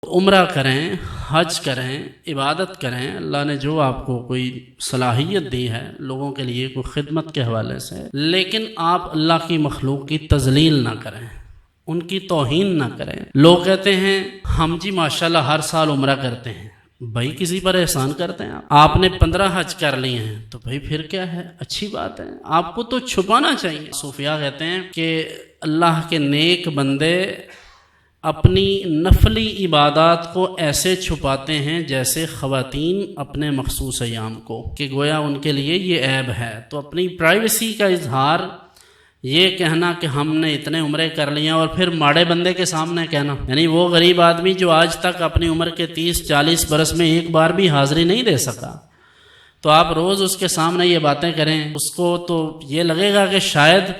عمرہ کریں، حج کریں، عبادت کریں، اللہ نے جو آپ کو کوئی صلاحیت دی ہے لوگوں کے لیے کوئی خدمت کے حوالے سے، لیکن آپ اللہ کی مخلوق کی تذلیل نہ کریں، ان کی توہین نہ کریں۔ لوگ کہتے ہیں ہم جی ماشاءاللہ ہر سال عمرہ کرتے ہیں، بھائی کسی پر احسان کرتے ہیں آپ نے 15 حج کر لیے ہیں تو بھائی پھر کیا ہے، اچھی بات ہے، آپ کو تو چھپانا چاہیے۔ صوفیاء کہتے ہیں کہ اللہ کے نیک بندے اپنی نفلی عبادات کو ایسے چھپاتے ہیں جیسے خواتین اپنے مخصوص ایام کو، کہ گویا ان کے لیے یہ عیب ہے۔ تو اپنی پرائیویسی کا اظہار، یہ کہنا کہ ہم نے اتنے عمرے کر لیے اور پھر ماڑے بندے کے سامنے کہنا، یعنی وہ غریب آدمی جو آج تک اپنی عمر کے 30-40 برس میں ایک بار بھی حاضری نہیں دے سکا، تو آپ روز اس کے سامنے یہ باتیں کریں، اس کو تو یہ لگے گا کہ شاید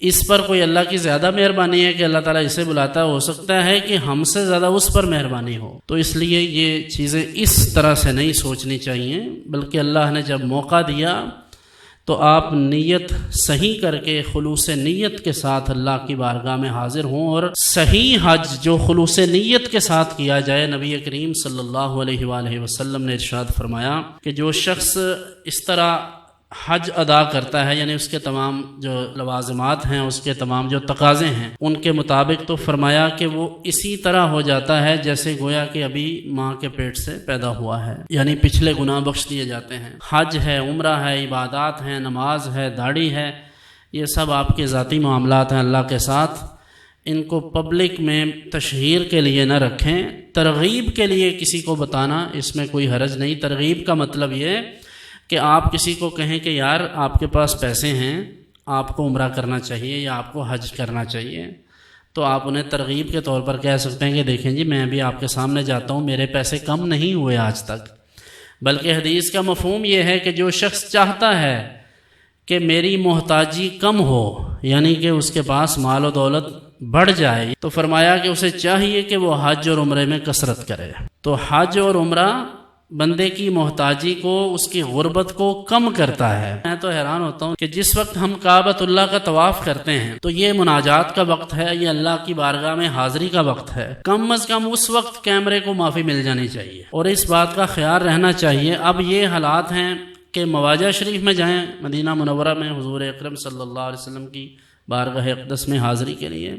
اس پر کوئی اللہ کی زیادہ مہربانی ہے کہ اللہ تعالیٰ اسے بلاتا ہے، ہو سکتا ہے کہ ہم سے زیادہ اس پر مہربانی ہو۔ تو اس لیے یہ چیزیں اس طرح سے نہیں سوچنی چاہیے، بلکہ اللہ نے جب موقع دیا تو آپ نیت صحیح کر کے خلوص نیت کے ساتھ اللہ کی بارگاہ میں حاضر ہوں، اور صحیح حج جو خلوص نیت کے ساتھ کیا جائے۔ نبی کریم صلی اللہ علیہ وآلہ وسلم نے ارشاد فرمایا کہ جو شخص اس طرح حج ادا کرتا ہے، یعنی اس کے تمام جو لوازمات ہیں، اس کے تمام جو تقاضے ہیں ان کے مطابق، تو فرمایا کہ وہ اسی طرح ہو جاتا ہے جیسے گویا کہ ابھی ماں کے پیٹ سے پیدا ہوا ہے، یعنی پچھلے گناہ بخش دیے جاتے ہیں۔ حج ہے، عمرہ ہے، عبادات ہیں، نماز ہے، داڑھی ہے، یہ سب آپ کے ذاتی معاملات ہیں اللہ کے ساتھ، ان کو پبلک میں تشہیر کے لیے نہ رکھیں۔ ترغیب کے لیے کسی کو بتانا اس میں کوئی حرج نہیں۔ ترغیب کا مطلب یہ کہ آپ کسی کو کہیں کہ یار آپ کے پاس پیسے ہیں، آپ کو عمرہ کرنا چاہیے یا آپ کو حج کرنا چاہیے، تو آپ انہیں ترغیب کے طور پر کہہ سکتے ہیں کہ دیکھیں جی میں بھی آپ کے سامنے جاتا ہوں، میرے پیسے کم نہیں ہوئے آج تک۔ بلکہ حدیث کا مفہوم یہ ہے کہ جو شخص چاہتا ہے کہ میری محتاجی کم ہو، یعنی کہ اس کے پاس مال و دولت بڑھ جائے، تو فرمایا کہ اسے چاہیے کہ وہ حج اور عمرے میں کثرت کرے۔ تو حج اور عمرہ بندے کی محتاجی کو، اس کی غربت کو کم کرتا ہے۔ میں تو حیران ہوتا ہوں کہ جس وقت ہم کعبۃ اللہ کا طواف کرتے ہیں تو یہ مناجات کا وقت ہے، یہ اللہ کی بارگاہ میں حاضری کا وقت ہے، کم از کم اس وقت کیمرے کو معافی مل جانی چاہیے اور اس بات کا خیال رہنا چاہیے۔ اب یہ حالات ہیں کہ مواجہ شریف میں جائیں، مدینہ منورہ میں حضور اکرم صلی اللہ علیہ وسلم کی بارگاہ اقدس میں حاضری کے لیے،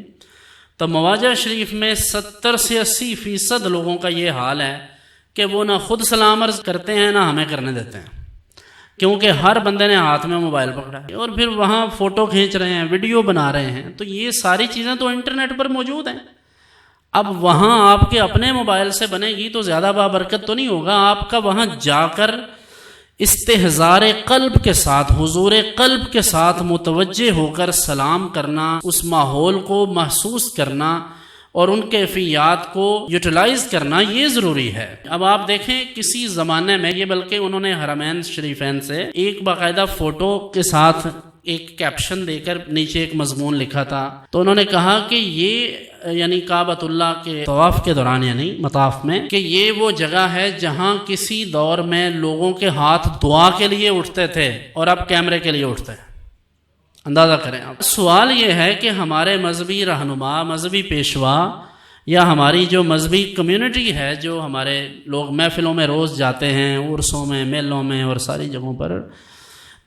تو مواجہ شریف میں 70 سے 80% لوگوں کا یہ حال ہے کہ وہ نہ خود سلام عرض کرتے ہیں نہ ہمیں کرنے دیتے ہیں، کیونکہ ہر بندے نے ہاتھ میں موبائل پکڑا ہے اور پھر وہاں فوٹو کھینچ رہے ہیں، ویڈیو بنا رہے ہیں۔ تو یہ ساری چیزیں تو انٹرنیٹ پر موجود ہیں۔ اب وہاں آپ کے اپنے موبائل سے بنے گی تو زیادہ بابرکت تو نہیں ہوگا، آپ کا وہاں جا کر استحضار قلب کے ساتھ، حضور قلب کے ساتھ متوجہ ہو کر سلام کرنا، اس ماحول کو محسوس کرنا اور ان کیفیات کو یوٹیلائز کرنا، یہ ضروری ہے۔ اب آپ دیکھیں کسی زمانے میں یہ، بلکہ انہوں نے حرمین شریفین سے ایک باقاعدہ فوٹو کے ساتھ ایک کیپشن دے کر نیچے ایک مضمون لکھا تھا، تو انہوں نے کہا کہ یہ یعنی کعبۃ اللہ کے طواف کے دوران، یعنی مطاف میں، کہ یہ وہ جگہ ہے جہاں کسی دور میں لوگوں کے ہاتھ دعا کے لیے اٹھتے تھے اور اب کیمرے کے لیے اٹھتے ہیں۔ اندازہ کریں آپ۔ سوال یہ ہے کہ ہمارے مذہبی رہنما، مذہبی پیشوا، یا ہماری جو مذہبی کمیونٹی ہے، جو ہمارے لوگ محفلوں میں روز جاتے ہیں، عرسوں میں، میلوں میں اور ساری جگہوں پر،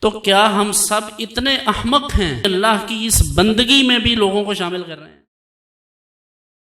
تو کیا ہم سب اتنے احمق ہیں اللہ کی اس بندگی میں بھی لوگوں کو شامل کر رہے ہیں؟